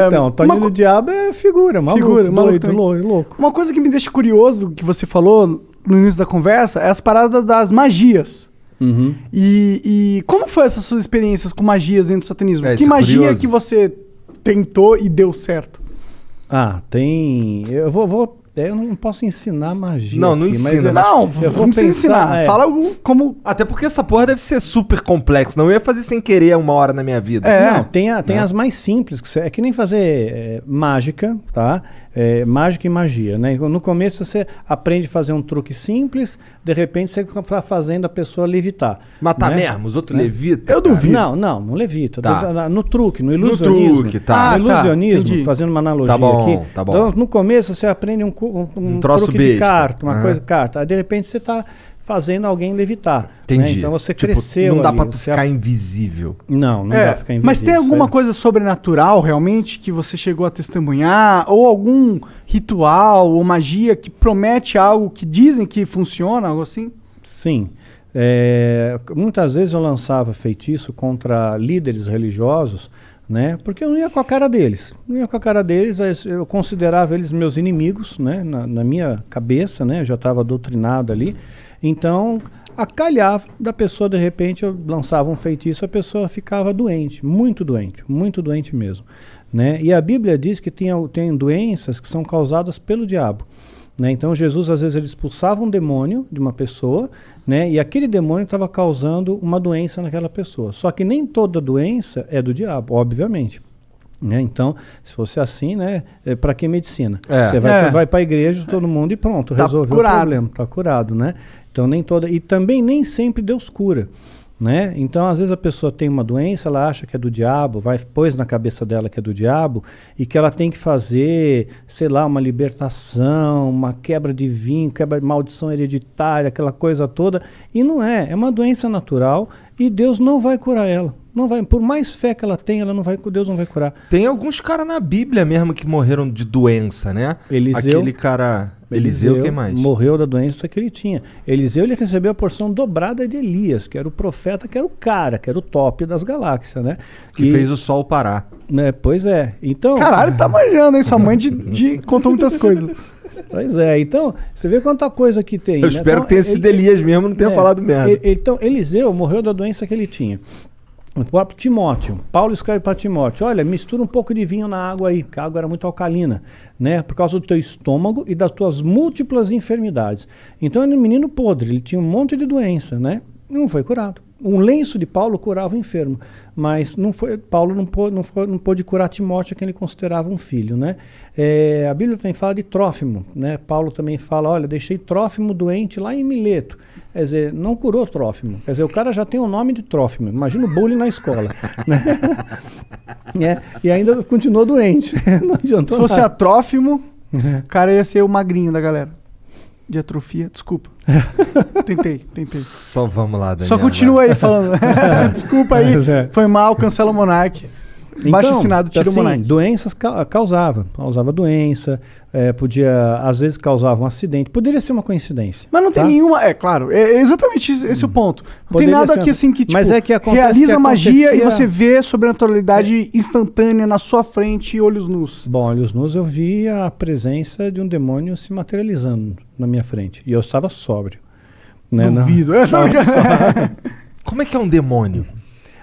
Então, Toninho do Diabo é figura, maluco, doido, louco. Uma coisa que me deixa curioso do que você falou no início da conversa é as paradas das magias. Uhum. E como foi essas suas experiências com magias dentro do satanismo? Que isso é magia curioso. que você tentou e deu certo? Tem... Eu não posso ensinar magia. Não, não aqui, mas ensina. Não, eu vou não precisa ensinar. é. Fala algo como... Até porque essa porra deve ser super complexo. Não eu ia fazer sem querer uma hora na minha vida. Não, tem as mais simples, é que nem fazer mágica, tá? Mágica e magia, né? No começo você aprende a fazer um truque simples, de repente você está fazendo a pessoa levitar. Matar né? mesmo, os outros levitam. Eu duvido. Não levita. Tá. No truque, no ilusionismo. truque, tá. No ilusionismo, entendi. fazendo uma analogia Tá bom, aqui. tá bom. Então, no começo você aprende um troço truque de besta. carta, uma Aham. coisa de carta. Aí de repente você está fazendo alguém levitar. Entendi. Né? Então você Tipo, cresceu não dá ali, pra tu você ficar invisível. Não dá pra ficar invisível. Mas tem alguma isso coisa sobrenatural realmente que você chegou a testemunhar? Ou algum ritual ou magia que promete algo que dizem que funciona, algo assim? Sim. Muitas vezes eu lançava feitiço contra líderes religiosos, né? Porque eu não ia com a cara deles. Eu considerava eles meus inimigos, né? Na minha cabeça, né? Eu já estava doutrinado ali. Então, acalhava da pessoa, de repente, eu lançava um feitiço, a pessoa ficava doente muito doente mesmo. Né? E a Bíblia diz que tem doenças que são causadas pelo diabo. Né? Então Jesus às vezes ele expulsava um demônio de uma pessoa, né? E aquele demônio estava causando uma doença naquela pessoa. Só que nem toda doença é do diabo, obviamente. Né? Então, se fosse assim, né? Para que medicina? Você vai para a igreja, todo mundo e pronto, resolveu o problema, está curado, né? Então nem toda, e também nem sempre Deus cura. Né? Então, às vezes a pessoa tem uma doença, ela acha que é do diabo, pôs na cabeça dela que é do diabo e que ela tem que fazer, sei lá, uma libertação, uma quebra de vinho, quebra de maldição hereditária, aquela coisa toda. E não é uma doença natural e Deus não vai curar ela. Não vai, por mais fé que ela tenha, Deus não vai curar. Tem alguns caras na Bíblia mesmo que morreram de doença, né? Eliseu, aquele cara... Eliseu, quem mais? Morreu da doença que ele tinha. Eliseu, ele recebeu a porção dobrada de Elias, que era o profeta, que era o cara, que era o top das galáxias, né? Que fez o sol parar. Né, pois é. Então... Caralho, tá manjando, hein? Sua mãe contou muitas coisas. Pois é. Então, você vê quanta coisa que tem. Eu espero que tenha sido Elias mesmo, não tenha falado merda. Então, Eliseu morreu da doença que ele tinha. O próprio Timóteo, Paulo escreve para Timóteo, olha, mistura um pouco de vinho na água aí, porque a água era muito alcalina, né? Por causa do teu estômago e das tuas múltiplas enfermidades. Então ele era um menino podre, ele tinha um monte de doença, né? E não foi curado. Um lenço de Paulo curava o enfermo, mas Paulo não pôde curar Timóteo, que ele considerava um filho, né? A Bíblia também fala de Trófimo, né? Paulo também fala, olha, deixei Trófimo doente lá em Mileto. Quer dizer, não curou Trófimo. Quer dizer, o cara já tem o nome de Trófimo. Imagina o bullying na escola. Né? E ainda continuou doente. Não adiantou Se fosse nada. a Trófimo, o cara ia ser o magrinho da galera. De atrofia, desculpa. Tentei. Só vamos lá, Daniel. Só continua aí falando. Desculpa aí, foi mal, cancela o Monark. Baixo assinado, tira o Monark. Doenças causava doença, às vezes causava um acidente, poderia ser uma coincidência. Mas não tem nenhuma, claro, é exatamente esse o ponto. Não tem nada aqui assim que, tipo, mas é que realiza magia e você vê sobrenaturalidade instantânea na sua frente, olhos nus. Bom, olhos nus eu vi a presença de um demônio se materializando na minha frente, e eu estava sóbrio. Né? Duvido. Como é que é um demônio?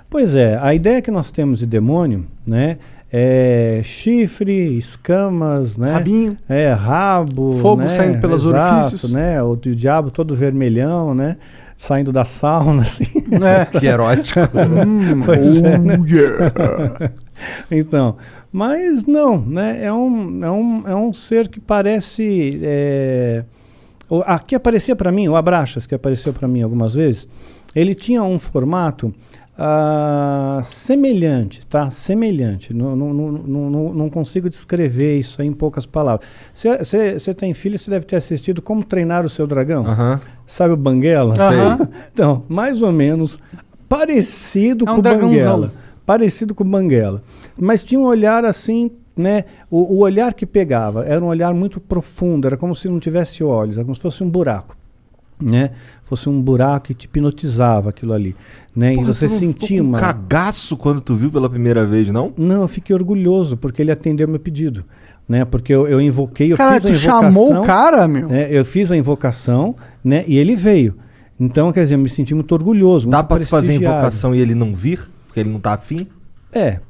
Pois é, a ideia que nós temos de demônio, né, é chifre, escamas, né, rabinho, rabo, fogo, né, saindo pelos orifícios, né, o diabo todo vermelhão, né, saindo da sauna, assim. Que erótico. Pois é, né? Então, mas não, né, é um ser que parece, que aparecia para mim, o Abraxas, que apareceu para mim algumas vezes, ele tinha um formato semelhante, tá? Semelhante. Não consigo descrever isso aí em poucas palavras. Você tem filho, você deve ter assistido Como Treinar o Seu Dragão. Sabe o Banguela? Então, mais ou menos parecido com o Banguela. Parecido com o Banguela. Mas tinha um olhar assim, né? O olhar que pegava era um olhar muito profundo, era como se não tivesse olhos, era como se fosse um buraco. né? Fosse um buraco que te hipnotizava aquilo ali, né? Porra, e você tu não sentia ficou com uma... cagaço quando tu viu pela primeira vez, não? Não, eu fiquei orgulhoso, porque ele atendeu meu pedido, né? Porque eu invoquei, eu Cara, fiz a tu invocação... chamou o cara, meu? Eu fiz a invocação, né? E ele veio. Então, quer dizer, eu me senti muito orgulhoso, Dá muito pra tu fazer a prestigiado. invocação e ele não vir? Porque ele não tá afim?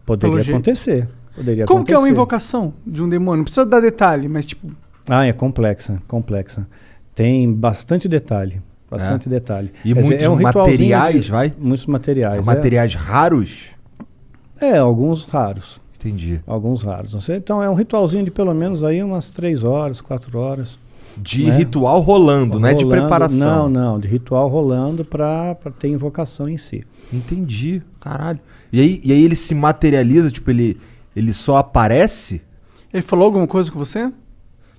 Poderia Pelo jeito. acontecer. Poderia Como que é uma acontecer. invocação de um demônio? Não precisa dar detalhe, mas tipo... É complexa. Tem bastante detalhe. Detalhe. E Quer dizer, muitos ritualzinho materiais, vai? Muitos materiais. Materiais raros? Alguns raros. Entendi. Alguns raros. Então é um ritualzinho de pelo menos aí umas 3 horas, 4 horas. De né? ritual rolando, não é de preparação. Não, de ritual rolando pra ter invocação em si. Entendi, caralho. E aí ele se materializa, tipo, ele só aparece? Ele falou alguma coisa com você?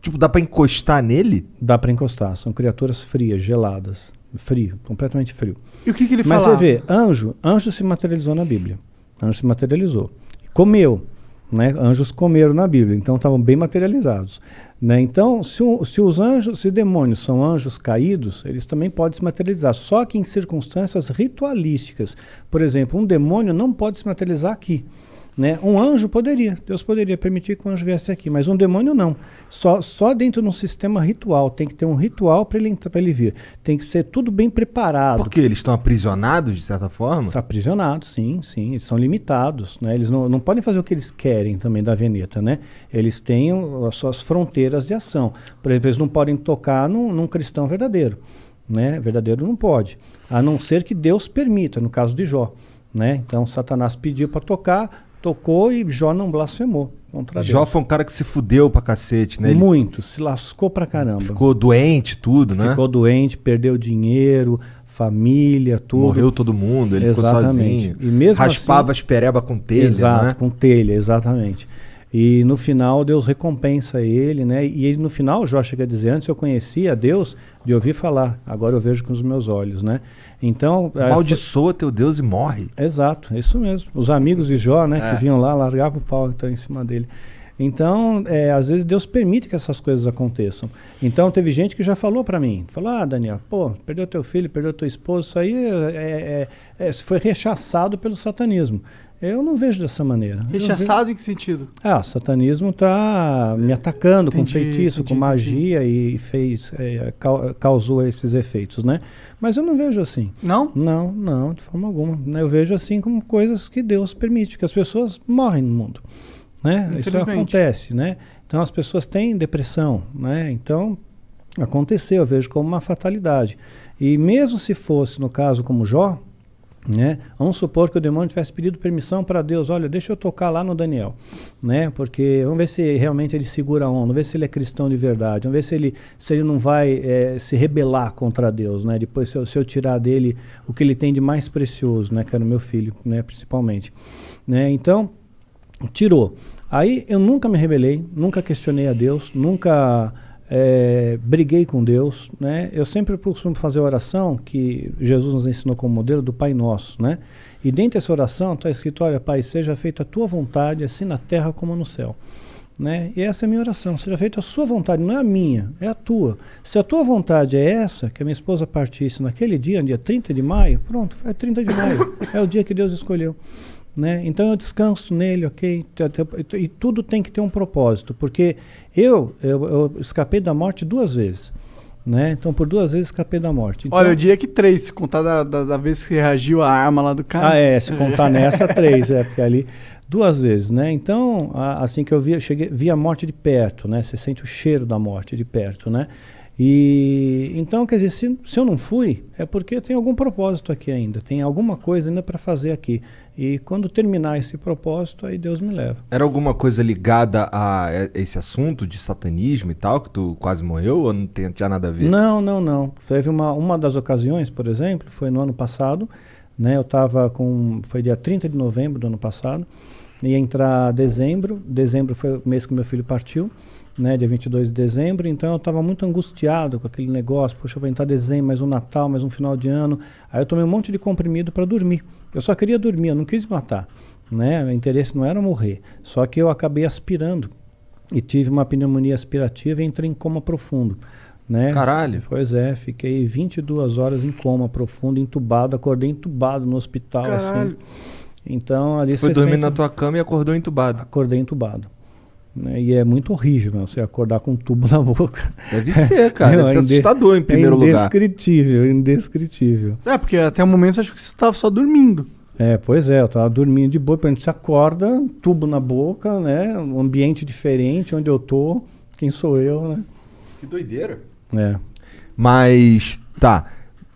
Tipo, dá pra encostar nele? Dá pra encostar, são criaturas frias, geladas. Frio, completamente frio. E o que ele Mas falava? você vê, anjo se materializou na Bíblia. Anjo se materializou. Comeu. Né? Anjos comeram na Bíblia, então estavam bem materializados. Né? Então, se os anjos, se demônios são anjos caídos, eles também podem se materializar, só que em circunstâncias ritualísticas. Por exemplo, um demônio não pode se materializar aqui. Né? Um anjo poderia, Deus poderia permitir que o anjo viesse aqui, mas um demônio não. Só dentro de um sistema ritual, tem que ter um ritual para ele vir. Tem que ser tudo bem preparado. Porque eles estão aprisionados, de certa forma? São aprisionados, sim, eles são limitados. Né? Eles não podem fazer o que eles querem também da Veneta. Né? Eles têm as suas fronteiras de ação. Por exemplo, eles não podem tocar num cristão verdadeiro. Né? Verdadeiro não pode, a não ser que Deus permita, no caso de Jó. Né? Então Satanás pediu para tocar, tocou e Jó não blasfemou contra Deus. Jó foi um cara que se fudeu pra cacete, né? Muito, se lascou pra caramba. Ficou doente, tudo, né? Ficou doente, perdeu dinheiro, família, tudo. Morreu todo mundo, ele Exatamente. ficou sozinho. E mesmo raspava assim, as pereba com telha, exato, né? com telha, exatamente. E no final Deus recompensa ele, né? E ele no final, Jó chega a dizer, antes eu conhecia Deus de ouvir falar, agora eu vejo com os meus olhos, né? Então... Amaldiçoa teu Deus e morre. Exato, é isso mesmo. Os amigos de Jó, né, que vinham lá, largavam o pau então, em cima dele. Então, às vezes Deus permite que essas coisas aconteçam. Então, teve gente que já falou para mim, falou, Daniel, perdeu teu filho, perdeu teu esposo, isso aí foi rechaçado pelo satanismo. Eu não vejo dessa maneira. Rechaçado em que sentido? O satanismo está me atacando com feitiço, com magia e causou esses efeitos, né? Mas eu não vejo assim. Não? Não, de forma alguma. Eu vejo assim como coisas que Deus permite, que as pessoas morrem no mundo. Né? Isso acontece, né? Então as pessoas têm depressão, né? Então aconteceu, eu vejo como uma fatalidade. E mesmo se fosse, no caso como Jó, né? Vamos supor que o demônio tivesse pedido permissão para Deus, olha, deixa eu tocar lá no Daniel, né? Porque vamos ver se realmente ele segura a onda, vamos ver se ele é cristão de verdade, vamos ver se ele não vai se rebelar contra Deus, né? Depois se eu tirar dele o que ele tem de mais precioso, né? Que era o meu filho, né? Principalmente, né? Então, tirou. Aí eu nunca me rebelei, nunca questionei a Deus, nunca briguei com Deus, né? Eu sempre costumo fazer a oração que Jesus nos ensinou como modelo do Pai Nosso, né? E dentro dessa oração está escrito, olha, Pai, seja feita a tua vontade, assim na terra como no céu. Né? E essa é a minha oração, seja feita a sua vontade, não é a minha, é a tua. Se a tua vontade é essa, que a minha esposa partisse naquele dia 30 de maio, pronto, é 30 de maio, é o dia que Deus escolheu. Né? Então eu descanso nele, ok? E tudo tem que ter um propósito, porque eu escapei da morte 2 vezes, né? Então por 2 vezes escapei da morte. Então, olha, eu diria que 3, se contar da vez que reagiu a arma lá do cara. Se contar nessa 3, porque ali 2 vezes, né? Então, assim que eu vi a morte de perto, né? Você sente o cheiro da morte de perto, né? E então, quer dizer, se eu não fui, é porque tem algum propósito aqui ainda, tem alguma coisa ainda para fazer aqui. E quando terminar esse propósito, aí Deus me leva. Era alguma coisa ligada a esse assunto de satanismo e tal, que tu quase morreu, ou não tinha nada a ver? Não. Teve uma das ocasiões, por exemplo, foi no ano passado, né? Foi dia 30 de novembro do ano passado, ia entrar dezembro foi o mês que meu filho partiu, né, dia 22 de dezembro, então eu estava muito angustiado com aquele negócio, poxa, vai entrar dezembro, mais um Natal, mais um final de ano, aí eu tomei um monte de comprimido para dormir, eu só queria dormir, eu não quis matar, né, meu interesse não era morrer, só que eu acabei aspirando, e tive uma pneumonia aspirativa e entrei em coma profundo, né? Caralho. Pois é, fiquei 22 horas em coma profundo, entubado, acordei entubado no hospital, Caralho. assim. Então, ali Foi você dormir sente- na tua cama e acordou entubado. Acordei entubado. Né? E é muito horrível, né? Você acordar com um tubo na boca. Deve ser, cara. Deve ser assustador em primeiro lugar. Indescritível, indescritível. Porque até o momento eu acho que você tava só dormindo. Pois é, eu tava dormindo de boa, quando você acorda, um tubo na boca, né? Um ambiente diferente, onde eu tô, quem sou eu, né? Que doideira. É. Mas, tá.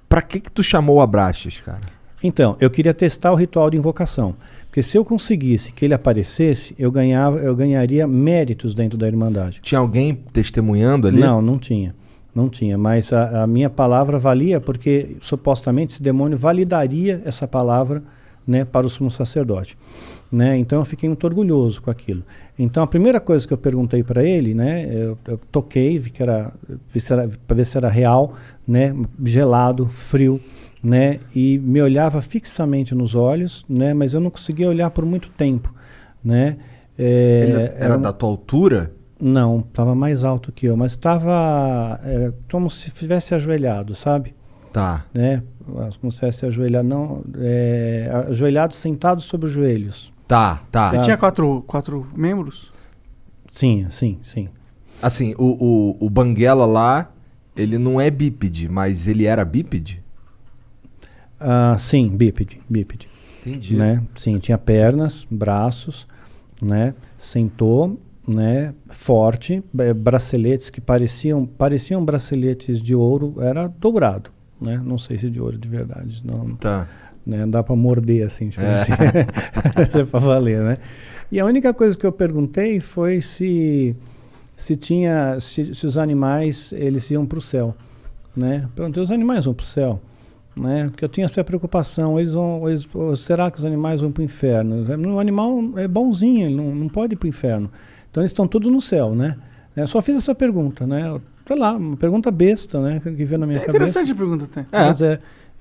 Pra que tu chamou o Abraxas, cara? Então, eu queria testar o ritual de invocação. Porque se eu conseguisse que ele aparecesse, eu ganharia méritos dentro da Irmandade. Tinha alguém testemunhando ali? Não, não tinha. Não tinha, mas a minha palavra valia porque supostamente esse demônio validaria essa palavra, né, para o sumo sacerdote. Né? Então eu fiquei muito orgulhoso com aquilo. Então a primeira coisa que eu perguntei para ele, né, eu toquei, vi para ver se era real, né, gelado, frio, né, e me olhava fixamente nos olhos, né, mas eu não conseguia olhar por muito tempo, né. Ele era da tua altura? Não, estava mais alto que eu, mas estava como se estivesse ajoelhado, sabe? Tá. Né? Como se estivesse ajoelhado, não, ajoelhado, sentado sobre os joelhos. Tá. Ele tinha quatro membros? Sim, sim, sim. Assim, o Banguela lá, ele não é bípede, mas ele era bípede? Sim, bípede. Entendi. Né? Sim, tinha pernas, braços, né? Sentou, né? Forte, braceletes que pareciam braceletes de ouro, era dourado, né? Não sei se de ouro de verdade, não. Tá. Né? Dá para morder assim, tipo assim. É para valer, né? E a única coisa que eu perguntei foi se os animais eles iam para o céu, né? Perguntei, os animais vão para o céu, né? Porque eu tinha essa preocupação, será que os animais vão para o inferno? O animal é bonzinho, ele não pode ir para o inferno. Então eles estão todos no céu, né? Eu só fiz essa pergunta, né? Sei lá, uma pergunta besta, né? Que veio na minha cabeça. Interessante a pergunta até.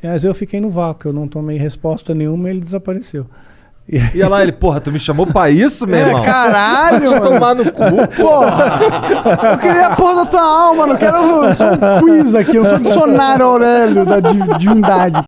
Mas eu fiquei no vácuo, eu não tomei resposta nenhuma e ele desapareceu. E olha lá, ele, porra, tu me chamou pra isso, meu irmão? Caralho! Vai te tomar no cu, porra! Eu queria a porra da tua alma, não quero um quiz aqui, eu sou o dicionário Aurélio da divindade.